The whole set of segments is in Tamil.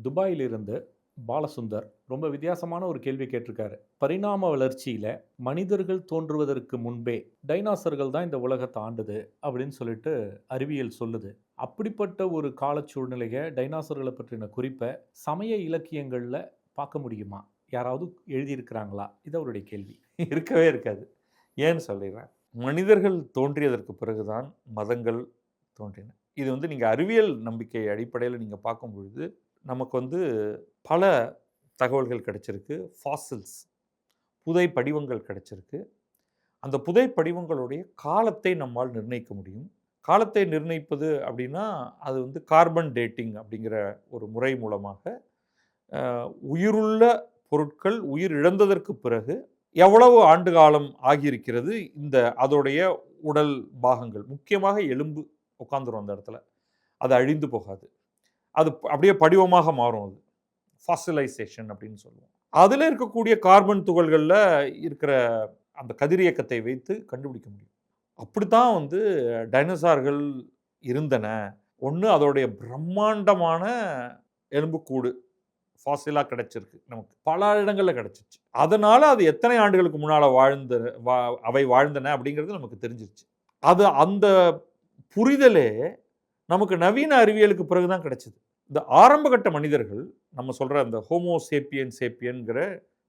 துபாயிலிருந்து பாலசுந்தர் ரொம்ப வித்தியாசமான ஒரு கேள்வி கேட்டிருக்காரு. பரிணாம வளர்ச்சியில மனிதர்கள் தோன்றுவதற்கு முன்பே டைனோசர்கள் தான் இந்த உலகத்த ஆண்டது அப்படின்னு சொல்லிட்டு அறிவியல் சொல்லுது. அப்படிப்பட்ட ஒரு கால சூழ்நிலைய டைனோசர்கள பற்றின குறிப்ப சமய இலக்கியங்கள்ல பார்க்க முடியுமா? யாராவது எழுதியிருக்கிறாங்களா? இது அவருடைய கேள்வி. இருக்கவே இருக்காது. ஏன்னு சொல்லிர்றேன். மனிதர்கள் தோன்றியதற்கு பிறகுதான் மதங்கள் தோன்றின. இது நீங்க அறிவியல் நம்பிக்கை அடிப்படையில நீங்க பார்க்கும்பொழுது, நமக்கு பல தகவல்கள் கிடைச்சிருக்கு. ஃபாசில்ஸ் புதை படிவங்கள் கிடைச்சிருக்கு. அந்த புதை படிவங்களுடைய காலத்தை நம்மால் நிர்ணயிக்க முடியும். காலத்தை நிர்ணயிப்பது அப்படின்னா, அது கார்பன் டேட்டிங் அப்படிங்கிற ஒரு முறை மூலமாக உயிருள்ள பொருட்கள் உயிர் இழந்ததற்கு பிறகு எவ்வளவு ஆண்டு காலம் ஆகியிருக்கிறது அதோடைய உடல் பாகங்கள், முக்கியமாக எலும்பு உட்காந்துரும் அந்த இடத்துல. அது அழிந்து போகாது. அது அப்படியே படிவமாக மாறும். அது ஃபாசிலைசேஷன் அப்படின்னு சொல்லுவோம். அதில் இருக்கக்கூடிய கார்பன் துகள்களில் இருக்கிற அந்த கதிரியக்கத்தை வைத்து கண்டுபிடிக்க முடியும். அப்படித்தான் டைனோசார்கள் இருந்தன. ஒன்று அதோடைய பிரம்மாண்டமான எலும்புக்கூடு ஃபாசிலாக கிடைச்சிருக்கு, நமக்கு பல இடங்களில் கிடைச்சிச்சு. அதனால அது எத்தனை ஆண்டுகளுக்கு முன்னால் அவை வாழ்ந்தன அப்படிங்கிறது நமக்கு தெரிஞ்சிருச்சு. அந்த புரிதலே நமக்கு நவீன அறிவியலுக்கு பிறகுதான் கிடைச்சது. இந்த ஆரம்பகட்ட மனிதர்கள், நம்ம சொல்ற அந்த ஹோமோ சேப்பியன்கிற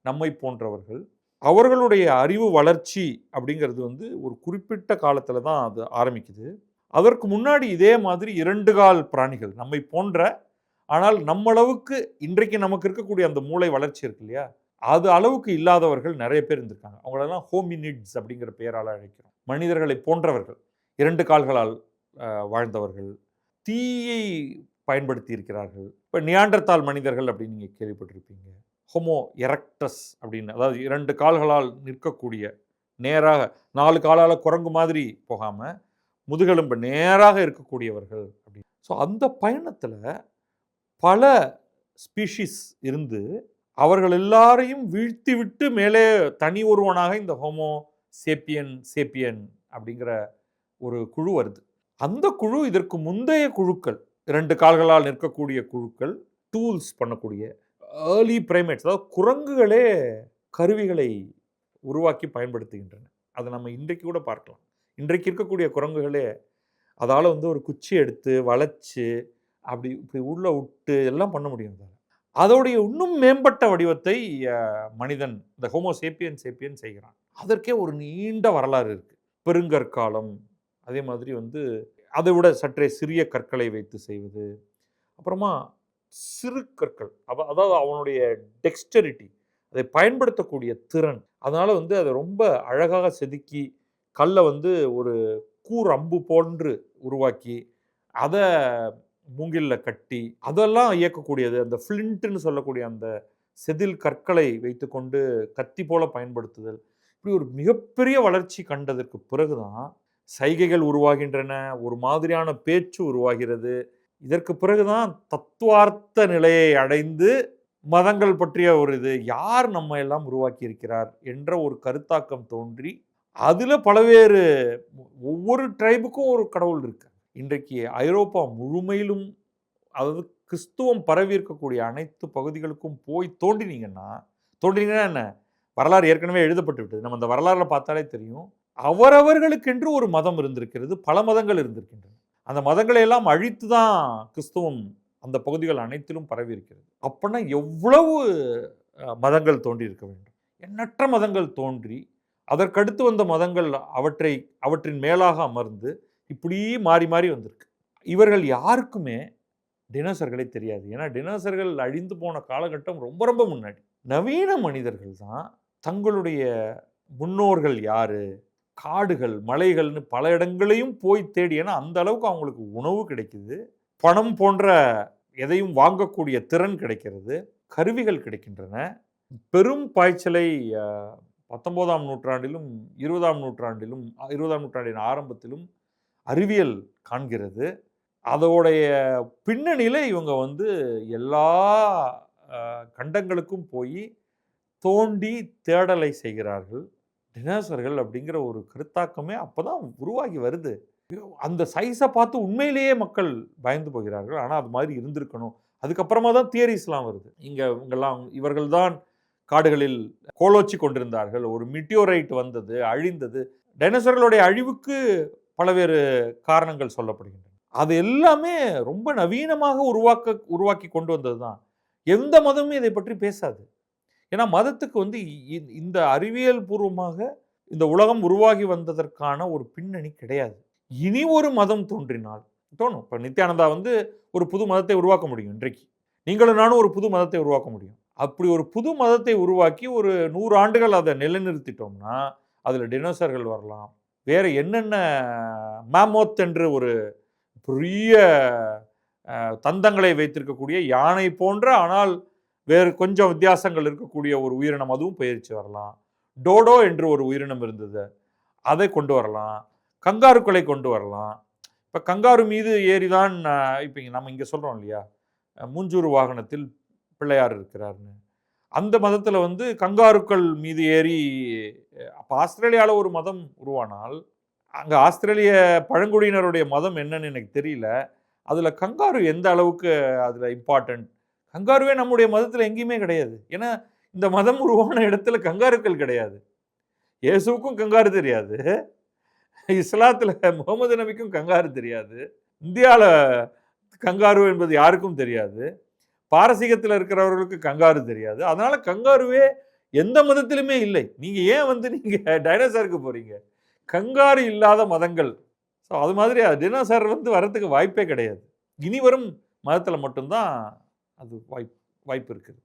நம்மை போன்றவர்கள், அவர்களுடைய அறிவு வளர்ச்சி அப்படிங்கிறது ஒரு குறிப்பிட்ட காலத்துல தான் அது ஆரம்பிக்குது. அதற்கு முன்னாடி இதே மாதிரி 2 கால் பிராணிகள், நம்மை போன்ற, ஆனால் நம்மளவுக்கு இன்றைக்கு நமக்கு இருக்கக்கூடிய அந்த மூளை வளர்ச்சி இருக்கு இல்லையா, அது அளவுக்கு இல்லாதவர்கள் நிறைய பேர் இருந்திருக்காங்க. அவங்களெல்லாம் ஹோமினிட்ஸ் அப்படிங்கிற பெயரால் அழைக்கிறோம். மனிதர்களை போன்றவர்கள், 2 கால்களால் வாழ்ந்தவர்கள், தீயை பயன்படுத்தி இருக்கிறார்கள். இப்போ நியாண்டர்தால் மனிதர்கள் அப்படின்னு நீங்கள் கேள்விப்பட்டிருப்பீங்க. ஹோமோ எரக்டஸ் அப்படின்னு, அதாவது 2 கால்களால் நிற்கக்கூடிய, நேராக 4 காலால் குரங்கு மாதிரி போகாமல் முதுகெலும்பு நேராக இருக்கக்கூடியவர்கள் அப்படின்னு. ஸோ அந்த பயணத்தில் பல ஸ்பீஷிஸ் இருந்து அவர்கள் எல்லாரையும் வீழ்த்தி விட்டு மேலே தனி ஒருவனாக இந்த ஹோமோ சேப்பியன் அப்படிங்கிற ஒரு குழு வருது. அந்த குழு இதற்கு முந்தைய குழுக்கள், 2 கால்களால் நிற்கக்கூடிய குழுக்கள், டூல்ஸ் பண்ணக்கூடிய ஏர்லி பிரைமேட்ஸ், அதாவது குரங்குகளே கருவிகளை உருவாக்கி பயன்படுத்துகின்றன. அதை நம்ம இன்றைக்கு கூட பார்க்கலாம். இன்றைக்கு இருக்கக்கூடிய குரங்குகளே அதால் ஒரு குச்சி எடுத்து வளைச்சு அப்படி இப்படி உள்ள விட்டு எல்லாம் பண்ண முடியும். அதோடைய இன்னும் மேம்பட்ட வடிவத்தை மனிதன், இந்த ஹோமோ சேப்பியன் செய்கிறான். அதற்கே ஒரு நீண்ட வரலாறு இருக்கு. பெருங்கற்காலம், அதே மாதிரி அதை விட சற்றே சிறிய கற்களை வைத்து செய்வது, அப்புறமா சிறு கற்கள், அதாவது அவனுடைய டெக்ஸ்டரிட்டி, அதை பயன்படுத்தக்கூடிய திறன், அதனால அதை ரொம்ப அழகாக செதுக்கி கல்லை ஒரு கூர் அம்பு போன்று உருவாக்கி அதை மூங்கில்ல கட்டி அதெல்லாம் இயக்கக்கூடியது. அந்த ஃப்ளிண்ட்னு சொல்லக்கூடிய அந்த செதில் கற்களை வைத்துக்கொண்டு கத்தி போல பயன்படுத்துதல், இப்படி ஒரு மிகப்பெரிய வளர்ச்சி கண்டதற்கு பிறகுதான் சைகைகள் உருவாகின்றன, ஒரு மாதிரியான பேச்சு உருவாகிறது. இதற்கு பிறகுதான் தத்துவார்த்த நிலையை அடைந்து மதங்கள் பற்றிய ஒரு யார் நம்ம எல்லாம் உருவாக்கி இருக்கிறார் என்ற ஒரு கருத்தாக்கம் தோன்றி, அதுல பலவேறு, ஒவ்வொரு ட்ரைபுக்கும் ஒரு கடவுள் இருக்கு. இன்றைக்கு ஐரோப்பா முழுமையிலும், அதாவது கிறிஸ்துவம் பரவி இருக்கக்கூடிய அனைத்து பகுதிகளுக்கும் போய் தோன்றினீங்கன்னா என்ன, வரலாறு ஏற்கனவே எழுதப்பட்டு விட்டது. நம்ம அந்த வரலாறுல பார்த்தாலே தெரியும். அவரவர்களுக்கென்று ஒரு மதம் இருந்திருக்கிறது, பல மதங்கள் இருந்திருக்கின்றன. அந்த மதங்களை எல்லாம் அழித்து தான் கிறிஸ்துவம் அந்த பகுதிகள் அனைத்திலும் பரவி இருக்கிறது. அப்படின்னா எவ்வளவு மதங்கள் தோன்றி இருக்க வேண்டும். எண்ணற்ற மதங்கள் தோன்றி அதற்கடுத்து வந்த மதங்கள் அவற்றின் மேலாக அமர்ந்து இப்படி மாறி மாறி வந்திருக்கு. இவர்கள் யாருக்குமே டினோசர்களை தெரியாது. ஏன்னா டினோசர்கள் அழிந்து போன காலகட்டம் ரொம்ப ரொம்ப முன்னாடி. நவீன மனிதர்கள் தான் தங்களுடைய முன்னோர்கள் யாரு, காடுகள், மலைகள்னு பல இடங்களையும் போய் தேடி, ஏன்னா அந்த அளவுக்கு அவங்களுக்கு உணவு கிடைக்குது, பணம் போன்ற எதையும் வாங்கக்கூடிய திறன் கிடைக்கிறது, கருவிகள் கிடைக்கின்றன. பெரும் பாய்ச்சலை 19ஆம் நூற்றாண்டிலும் 20ஆம் நூற்றாண்டின் ஆரம்பத்திலும் அறிவியல் காண்கிறது. அதோடைய பின்னணியில் இவங்க எல்லா கண்டங்களுக்கும் போய் தோண்டி தேடலை செய்கிறார்கள். டினோசர்கள் அப்படிங்கிற ஒரு கருத்தாக்கமே அப்போதான் உருவாகி வருது. அந்த சைஸை பார்த்து உண்மையிலேயே மக்கள் பயந்து போகிறார்கள். ஆனால் அது மாதிரி இருந்திருக்கணும் அதுக்கப்புறமா தான் தியரிஸ்லாம் வருது. இவர்கள் தான் காடுகளில் கோலோச்சி கொண்டிருந்தார்கள். ஒரு மீட்டியோரைட் வந்தது, அழிந்தது. டைனோசர்களுடைய அழிவுக்கு பலவேறு காரணங்கள் சொல்லப்படுகின்றன. அது எல்லாமே ரொம்ப நவீனமாக உருவாக்கி கொண்டு வந்தது தான். எந்த மதமுமே இதை பற்றி பேசாது. ஏன்னா மதத்துக்கு வந்து இந்த அறிவியல் பூர்வமாக இந்த உலகம் உருவாகி வந்ததற்கான ஒரு பின்னணி கிடையாது. இனி ஒரு மதம் தோன்றினால் தோணும். இப்போ நித்யானந்தா வந்து ஒரு புது மதத்தை உருவாக்க முடியும் இன்றைக்கு. நீங்களும் நானும் ஒரு புது மதத்தை உருவாக்க முடியும். அப்படி ஒரு புது மதத்தை உருவாக்கி ஒரு 100 ஆண்டுகள் அதை நிலைநிறுத்திட்டோம்னா, அதில் டினோசர்கள் வரலாம். வேற என்னென்ன மேமோத் என்று ஒரு பெரிய தந்தங்களை வைத்திருக்கக்கூடிய யானை போன்ற, ஆனால் வேறு கொஞ்சம் வித்தியாசங்கள் இருக்கக்கூடிய ஒரு உயிரினம், அதுவும் பயிற்சி வரலாம். டோடோ என்று ஒரு உயிரினம் இருந்தது, அதை கொண்டு வரலாம். கங்காருக்களை கொண்டு வரலாம். இப்போ கங்காரு மீது ஏறிதான் இப்போ நம்ம இங்கே சொல்கிறோம் இல்லையா, மூஞ்சூறு வாகனத்தில் பிள்ளையார் இருக்கிறார்னு. அந்த மதத்தில் வந்து கங்காருக்கள் மீது ஏறி, அப்போ ஆஸ்திரேலியாவில் ஒரு மதம் உருவானால், அங்கே ஆஸ்திரேலிய பழங்குடியினருடைய மதம் என்னன்னு எனக்கு தெரியல. அதில் கங்காரு எந்த அளவுக்கு அதில் இம்பார்ட்டன்ட். கங்காருவே நம்முடைய மதத்தில் எங்கேயுமே கிடையாது. ஏன்னா இந்த மதம் உருவான இடத்துல கங்காருக்கள் கிடையாது. இயேசுவுக்கும் கங்காரு தெரியாது, இஸ்லாத்தில் முகமது நபிக்கும் கங்காரு தெரியாது, இந்தியாவில் கங்காரு என்பது யாருக்கும் தெரியாது, பாரசீகத்தில் இருக்கிறவர்களுக்கு கங்காரு தெரியாது. அதனால கங்காருவே எந்த மதத்திலுமே இல்லை. நீங்க ஏன் வந்து நீங்க டைனோசருக்கு போறீங்க? கங்காரு இல்லாத மதங்கள். ஸோ அது மாதிரி டினோசர் வந்து வரத்துக்கு வாய்ப்பே கிடையாது. இனி வரும் மதத்தில் மட்டும்தான் அது வாய்ப்பு இருக்குது.